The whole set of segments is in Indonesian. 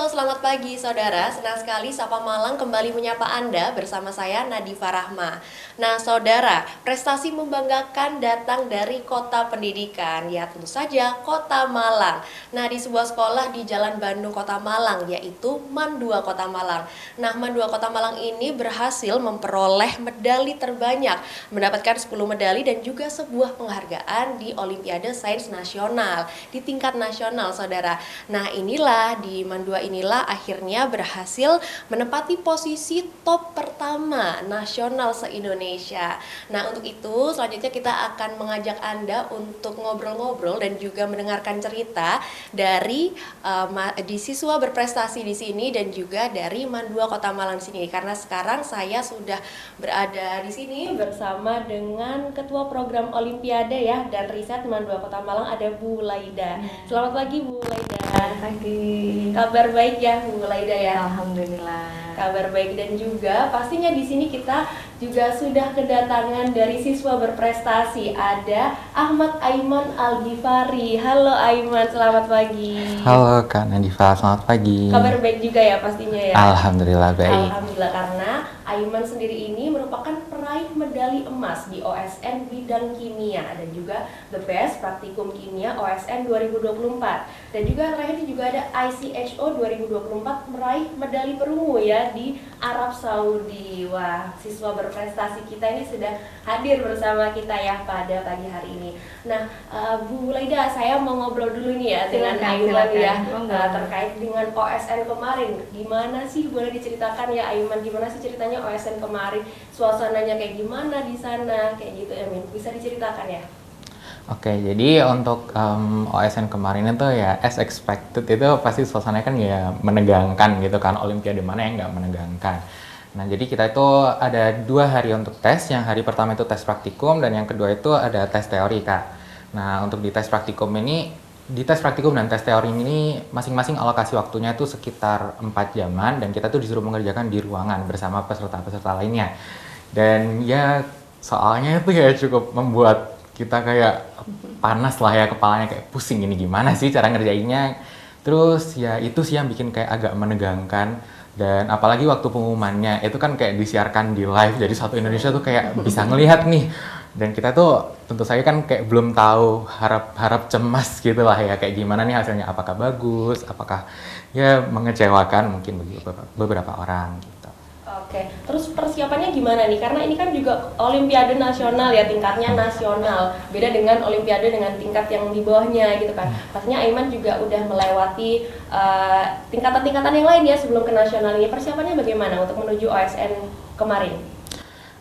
Halo, selamat pagi saudara. Senang sekali Sapa Malang kembali menyapa Anda bersama saya Nadifa Rahma. Nah saudara, prestasi membanggakan datang dari kota pendidikan, ya tentu saja kota Malang. Nah di sebuah sekolah di Jalan Bandung Kota Malang, yaitu MAN 2 Kota Malang. Nah MAN 2 Kota Malang ini berhasil memperoleh medali terbanyak, mendapatkan 10 medali dan juga sebuah penghargaan di Olimpiade Sains Nasional di tingkat nasional saudara. Nah inilah di MAN 2 inilah akhirnya berhasil menempati posisi top pertama nasional se-Indonesia. Nah untuk itu selanjutnya kita akan mengajak Anda untuk ngobrol-ngobrol dan juga mendengarkan cerita dari di siswa berprestasi di sini dan juga dari MAN 2 Kota Malang sini. Karena sekarang saya sudah berada di sini bersama dengan Ketua Program Olimpiade ya dan Riset MAN 2 Kota Malang, ada Bu Laida. Selamat pagi Bu Laida. Selamat pagi. Kabar baik ya Bu Laida ya? Alhamdulillah. Kabar baik, dan juga pastinya di sini kita juga sudah kedatangan dari siswa berprestasi. Ada Ahmad Aiman Al-Ghifari. Halo Aiman, selamat pagi. Halo Kak Nadifa, selamat pagi. Kabar baik juga ya pastinya ya? Alhamdulillah baik. Alhamdulillah, karena Aiman sendiri ini merupakan peraih medali emas di OSN bidang kimia dan juga The Best Praktikum Kimia OSN 2024. Dan juga terakhir juga ada ICHO 2024 meraih medali perunggu ya di Arab Saudi. Wah, siswa berprestasi kita ini sudah hadir bersama kita ya pada pagi hari ini. Nah, Bu Laida, saya mau ngobrol dulu nih ya dengan Aiman ya terkait dengan OSN kemarin. Gimana sih, boleh diceritakan ya Aiman, gimana sih ceritanya OSN kemarin? Suasananya kayak gimana di sana? Kayak gitu ya, Min. Bisa diceritakan ya? Oke, jadi untuk OSN kemarin itu ya as expected, itu pasti suasananya kan ya menegangkan gitu kan, Olimpiade mana yang nggak menegangkan. Nah jadi kita itu ada 2 hari untuk tes, yang hari pertama itu tes praktikum dan yang kedua itu ada tes teori Kak. Nah untuk di tes praktikum dan tes teori ini masing-masing alokasi waktunya itu sekitar 4 jaman dan kita tuh disuruh mengerjakan di ruangan bersama peserta-peserta lainnya. Dan ya soalnya itu ya cukup membuat kita kayak panas lah ya, kepalanya kayak pusing, ini gimana sih cara ngerjainnya. Terus ya itu sih yang bikin kayak agak menegangkan. Dan apalagi waktu pengumumannya itu kan kayak disiarkan di live, jadi satu Indonesia tuh kayak bisa ngelihat nih. Dan kita tuh tentu saja kan kayak belum tahu, harap cemas gitu lah ya, kayak gimana nih hasilnya, apakah bagus, apakah ya mengecewakan mungkin bagi beberapa orang gitu. Oke, terus persiapannya gimana nih? Karena ini kan juga Olimpiade nasional ya, tingkatnya nasional. Beda dengan Olimpiade dengan tingkat yang di bawahnya gitu kan. Pastinya Aiman juga udah melewati tingkatan-tingkatan yang lain ya sebelum ke nasional ini. Persiapannya bagaimana untuk menuju OSN kemarin?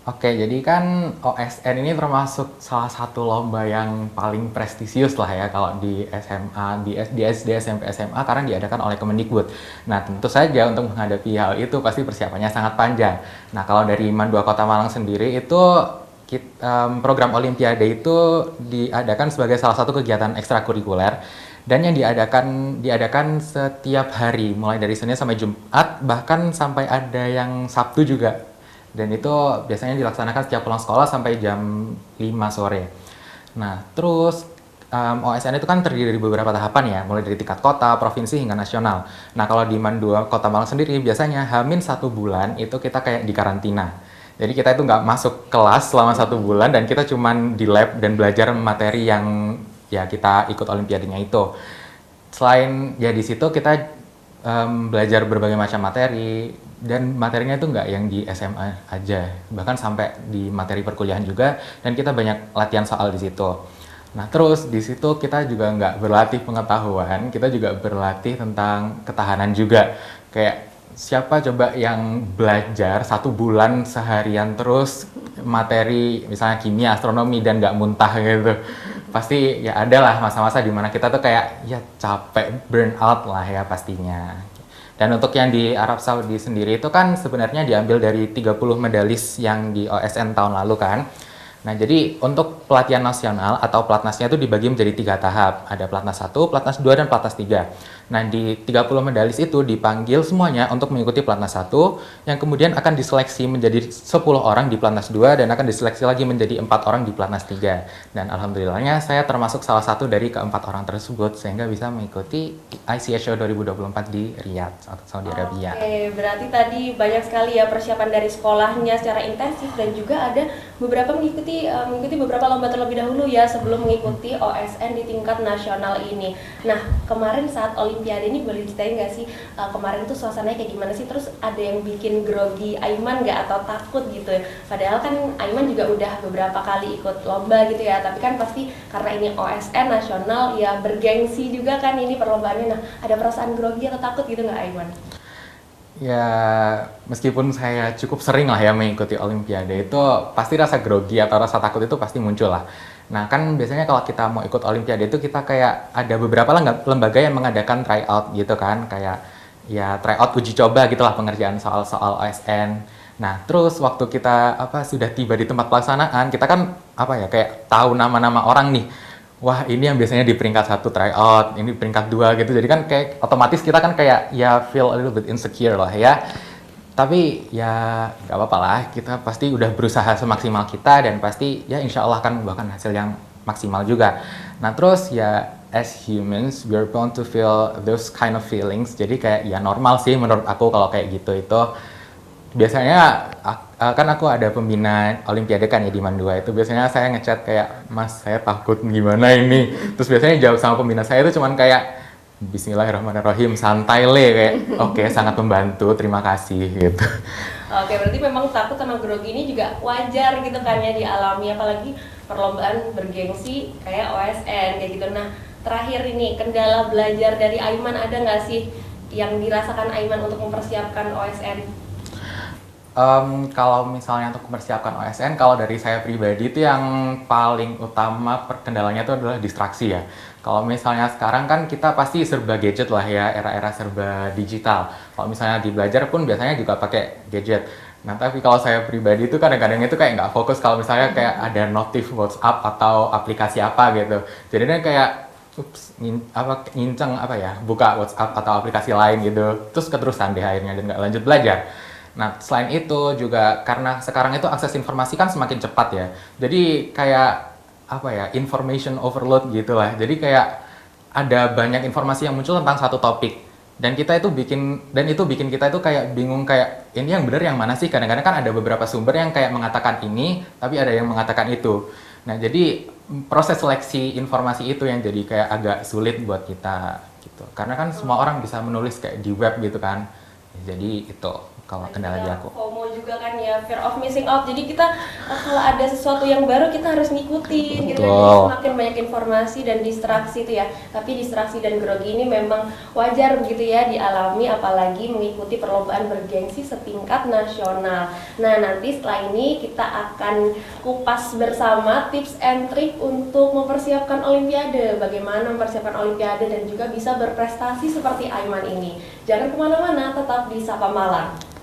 Oke, jadi kan OSN ini termasuk salah satu lomba yang paling prestisius lah ya kalau di SMA, di SD, SMP, SMA, karena diadakan oleh Kemendikbud. Nah, tentu saja untuk menghadapi hal itu pasti persiapannya sangat panjang. Nah, kalau dari MAN 2 Kota Malang sendiri itu program Olimpiade itu diadakan sebagai salah satu kegiatan ekstrakurikuler dan yang diadakan setiap hari, mulai dari Senin sampai Jumat, bahkan sampai ada yang Sabtu juga. Dan itu biasanya dilaksanakan setiap pulang sekolah sampai jam 5 sore. Nah, terus OSN itu kan terdiri dari beberapa tahapan ya, mulai dari tingkat kota, provinsi, hingga nasional. Nah, kalau di MAN 2 Kota Malang sendiri, biasanya Hamin 1 bulan itu kita kayak di karantina. Jadi kita itu nggak masuk kelas selama 1 bulan, dan kita cuman di lab dan belajar materi yang ya kita ikut olimpiadenya itu. Selain ya di situ kita belajar berbagai macam materi, dan materinya itu nggak yang di SMA aja, bahkan sampai di materi perkuliahan juga, dan kita banyak latihan soal di situ. Nah terus di situ kita juga nggak berlatih pengetahuan, kita juga berlatih tentang ketahanan juga. Kayak siapa coba yang belajar 1 bulan seharian terus materi misalnya kimia, astronomi dan nggak muntah gitu. Pasti ya ada lah masa-masa dimana kita tuh kayak ya capek, burn out lah ya pastinya. Dan untuk yang di Arab Saudi sendiri itu kan sebenarnya diambil dari 30 medalis yang di OSN tahun lalu kan. Nah, jadi untuk pelatihan nasional atau pelatnasnya itu dibagi menjadi 3 tahap. Ada pelatnas 1, pelatnas 2, dan pelatnas 3. Nah, di 30 medalis itu dipanggil semuanya untuk mengikuti pelatnas 1, yang kemudian akan diseleksi menjadi 10 orang di pelatnas 2, dan akan diseleksi lagi menjadi 4 orang di pelatnas 3. Dan alhamdulillahnya saya termasuk salah satu dari keempat orang tersebut, sehingga bisa mengikuti ICSO 2024 di Riyadh, atau Saudi Arabia. Oke, berarti tadi banyak sekali ya persiapan dari sekolahnya secara intensif, dan juga ada beberapa mengikuti beberapa lomba terlebih dahulu ya sebelum mengikuti OSN di tingkat nasional ini. Nah, kemarin saat Olimpiade ini boleh diceritain nggak sih kemarin tuh suasananya kayak gimana sih? Terus ada yang bikin grogi Aiman nggak atau takut gitu? Padahal kan Aiman juga udah beberapa kali ikut lomba gitu ya, tapi kan pasti karena ini OSN nasional ya bergengsi juga kan ini perlombaannya. Nah, ada perasaan grogi atau takut gitu nggak Aiman? Ya, meskipun saya cukup sering lah ya mengikuti Olimpiade, itu pasti rasa grogi atau rasa takut itu pasti muncul lah. Nah, kan biasanya kalau kita mau ikut Olimpiade itu kita kayak ada beberapa lembaga yang mengadakan tryout gitu kan, kayak ya tryout uji coba gitulah pengerjaan soal-soal OSN. Nah, terus waktu kita sudah tiba di tempat pelaksanaan, kita kan kayak tahu nama-nama orang nih. Wah, ini yang biasanya di peringkat 1 tryout, ini peringkat 2 gitu. Jadi kan kayak otomatis kita kan kayak ya feel a little bit insecure lah ya. Tapi ya nggak apa-apa lah, kita pasti udah berusaha semaksimal kita dan pasti ya insya Allah kan membuahkan hasil yang maksimal juga. Nah, terus ya as humans, we are bound to feel those kind of feelings. Jadi kayak ya normal sih menurut aku kalau kayak gitu itu. Biasanya kan aku ada pembina Olimpiade kan ya di Mandua itu, biasanya saya ngechat kayak, "Mas, saya takut gimana ini?" Terus biasanya jawab sama pembina saya itu cuman kayak, "Bismillahirrahmanirrahim, santai le," kayak, "Oke, sangat membantu, terima kasih," gitu. Oke, berarti memang takut sama grogi ini juga wajar gitu kan ya dialami, apalagi perlombaan bergengsi kayak OSN kayak gitu. Nah, terakhir ini kendala belajar dari Aiman ada nggak sih yang dirasakan Aiman untuk mempersiapkan OSN? Kalau misalnya untuk mempersiapkan OSN, kalau dari saya pribadi itu yang paling utama kendalanya itu adalah distraksi ya. Kalau misalnya sekarang kan kita pasti serba gadget lah ya, era-era serba digital. Kalau misalnya di belajar pun biasanya juga pakai gadget. Nah, tapi kalau saya pribadi itu kadang-kadang itu kayak nggak fokus kalau misalnya kayak ada notif WhatsApp atau aplikasi apa gitu. Jadinya kayak nginceng buka WhatsApp atau aplikasi lain gitu. Terus keterusan deh akhirnya dan nggak lanjut belajar. Nah, selain itu juga karena sekarang itu akses informasi kan semakin cepat ya. Jadi kayak information overload gitu lah. Jadi kayak ada banyak informasi yang muncul tentang satu topik. Dan itu bikin kita itu kayak bingung kayak ini yang benar yang mana sih? Kadang-kadang kan ada beberapa sumber yang kayak mengatakan ini, tapi ada yang mengatakan itu. Nah, jadi proses seleksi informasi itu yang jadi kayak agak sulit buat kita gitu. Karena kan semua orang bisa menulis kayak di web gitu kan. Jadi itu kalau kendala di aku. FOMO juga kan ya, fear of missing out. Jadi kita kalau ada sesuatu yang baru kita harus ngikutin gitu kan. Semakin banyak informasi dan distraksi itu ya. Tapi distraksi dan grogi ini memang wajar begitu ya dialami, apalagi mengikuti perlombaan bergengsi setingkat nasional. Nah, nanti setelah ini kita akan kupas bersama tips and trick untuk mempersiapkan Olimpiade. Bagaimana mempersiapkan Olimpiade dan juga bisa berprestasi seperti Aiman ini. Jangan kemana-mana, tetap di Sapa Malang.